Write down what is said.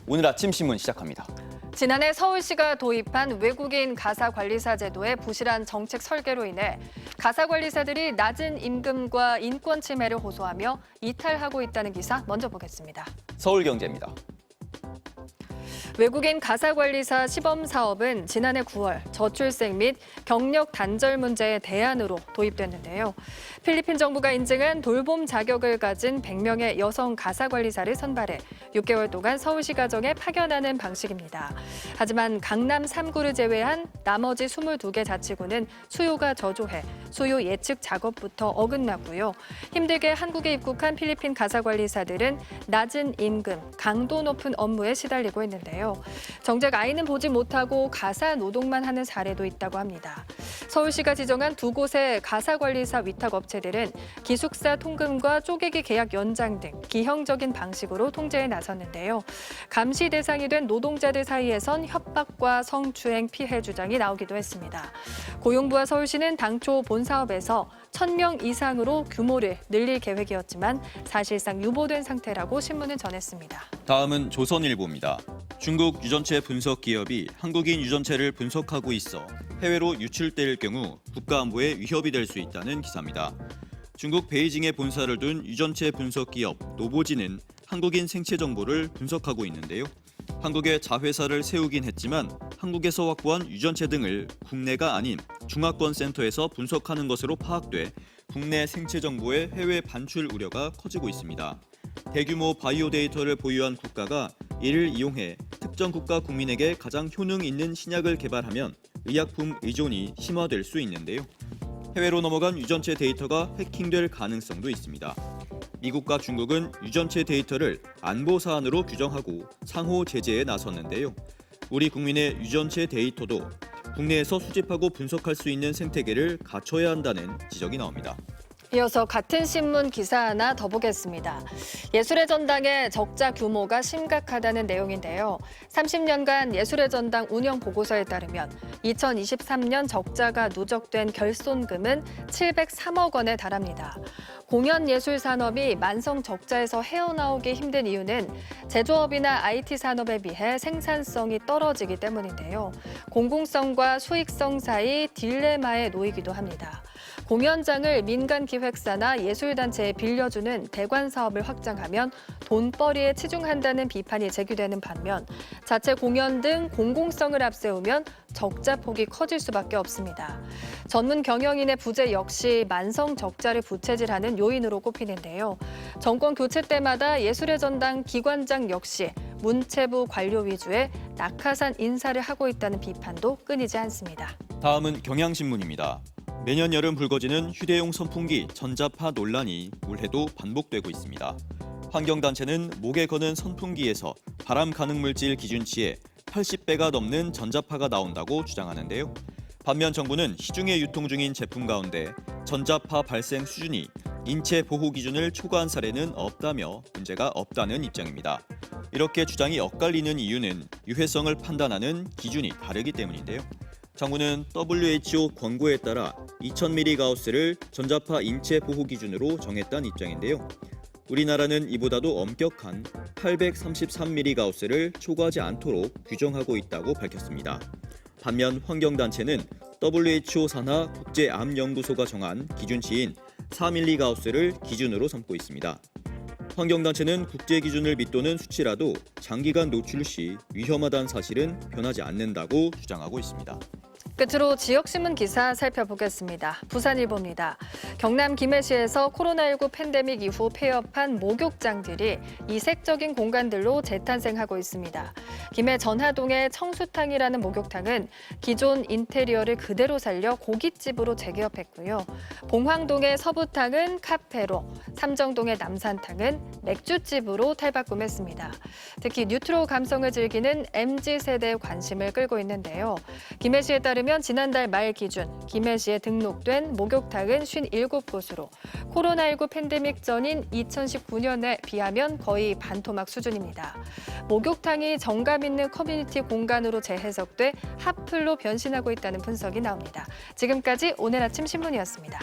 오늘 아침 신문 시작합니다. 지난해 서울시가 도입한 외국인 가사관리사 제도의 부실한 정책 설계로 인해 가사관리사들이 낮은 임금과 인권 침해를 호소하며 이탈하고 있다는 기사 먼저 보겠습니다. 서울경제입니다. 외국인 가사관리사 시범 사업은 지난해 9월 저출생 및 경력 단절 문제의 대안으로 도입됐는데요. 필리핀 정부가 인증한 돌봄 자격을 가진 100명의 여성 가사관리사를 선발해 6개월 동안 서울시 가정에 파견하는 방식입니다. 하지만 강남 3구를 제외한 나머지 22개 자치구는 수요가 저조해 수요 예측 작업부터 어긋나고요. 힘들게 한국에 입국한 필리핀 가사관리사들은 낮은 임금, 강도 높은 업무에 시달리고 있는데요. 정작 아이는 보지 못하고 가사 노동만 하는 사례도 있다고 합니다. 서울시가 지정한 두 곳의 가사관리사 위탁업체들은 기숙사 통금과 쪼개기 계약 연장 등 기형적인 방식으로 통제에 나섰는데요. 감시 대상이 된 노동자들 사이에선 협박과 성추행 피해 주장이 나오기도 했습니다. 고용부와 서울시는 당초 본 사업에서 1,000명 이상으로 규모를 늘릴 계획이었지만 사실상 유보된 상태라고 신문은 전했습니다. 다음은 조선일보입니다. 중국 유전체 분석 기업이 한국인 유전체를 분석하고 있어 해외로 유출될 경우 국가안보에 위협이 될 수 있다는 기사입니다. 중국 베이징에 본사를 둔 유전체 분석 기업 노보지는 한국인 생체 정보를 분석하고 있는데요. 한국에 자회사를 세우긴 했지만 한국에서 확보한 유전체 등을 국내가 아닌 중화권 센터에서 분석하는 것으로 파악돼 국내 생체 정보의 해외 반출 우려가 커지고 있습니다. 대규모 바이오 데이터를 보유한 국가가 이를 이용해 특정 국가 국민에게 가장 효능 있는 신약을 개발하면 의약품 의존이 심화될 수 있는데요. 해외로 넘어간 유전체 데이터가 해킹될 가능성도 있습니다. 미국과 중국은 유전체 데이터를 안보 사안으로 규정하고 상호 제재에 나섰는데요. 우리 국민의 유전체 데이터도 국내에서 수집하고 분석할 수 있는 생태계를 갖춰야 한다는 지적이 나옵니다. 이어서 같은 신문 기사 하나 더 보겠습니다. 예술의 전당의 적자 규모가 심각하다는 내용인데요. 30년간 예술의 전당 운영 보고서에 따르면 2023년 적자가 누적된 결손금은 703억 원에 달합니다. 공연 예술 산업이 만성 적자에서 헤어나오기 힘든 이유는 제조업이나 IT 산업에 비해 생산성이 떨어지기 때문인데요. 공공성과 수익성 사이 딜레마에 놓이기도 합니다. 공연장을 민간 기획사나 예술단체에 빌려주는 대관 사업을 확장하면 돈벌이에 치중한다는 비판이 제기되는 반면 자체 공연 등 공공성을 앞세우면 적자 폭이 커질 수밖에 없습니다. 전문 경영인의 부재 역시 만성 적자를 부채질하는 요인으로 꼽히는데요. 정권 교체 때마다 예술의 전당 기관장 역시 문체부 관료 위주의 낙하산 인사를 하고 있다는 비판도 끊이지 않습니다. 다음은 경향신문입니다. 매년 여름 불거지는 휴대용 선풍기 전자파 논란이 올해도 반복되고 있습니다. 환경단체는 목에 거는 선풍기에서 발암 가능 물질 기준치의 80배가 넘는 전자파가 나온다고 주장하는데요. 반면 정부는 시중에 유통 중인 제품 가운데 전자파 발생 수준이 인체 보호 기준을 초과한 사례는 없다며 문제가 없다는 입장입니다. 이렇게 주장이 엇갈리는 이유는 유해성을 판단하는 기준이 다르기 때문인데요. 정부는 WHO 권고에 따라 2000mgauss를 전자파 인체 보호 기준으로 정했다는 입장인데요. 우리나라는 이보다도 엄격한 833mgauss를 초과하지 않도록 규정하고 있다고 밝혔습니다. 반면 환경단체는 WHO 산하 국제암연구소가 정한 기준치인 4mgauss를 기준으로 삼고 있습니다. 환경단체는 국제 기준을 밑도는 수치라도 장기간 노출 시 위험하다는 사실은 변하지 않는다고 주장하고 있습니다. 끝으로 지역신문 기사 살펴보겠습니다. 부산일보입니다. 경남 김해시에서 코로나19 팬데믹 이후 폐업한 목욕장들이 이색적인 공간들로 재탄생하고 있습니다. 김해 전하동의 청수탕이라는 목욕탕은 기존 인테리어를 그대로 살려 고깃집으로 재개업했고요. 봉황동의 서부탕은 카페로, 삼정동의 남산탕은 맥주집으로 탈바꿈했습니다. 특히 뉴트로 감성을 즐기는 MZ세대의 관심을 끌고 있는데요. 김해시에 따르면 지난달 말 기준 김해시에 등록된 목욕탕은 57곳으로 코로나19 팬데믹 전인 2019년에 비하면 거의 반토막 수준입니다. 목욕탕이 정감 있는 커뮤니티 공간으로 재해석돼 핫플로 변신하고 있다는 분석이 나옵니다. 지금까지 오늘 아침 신문이었습니다.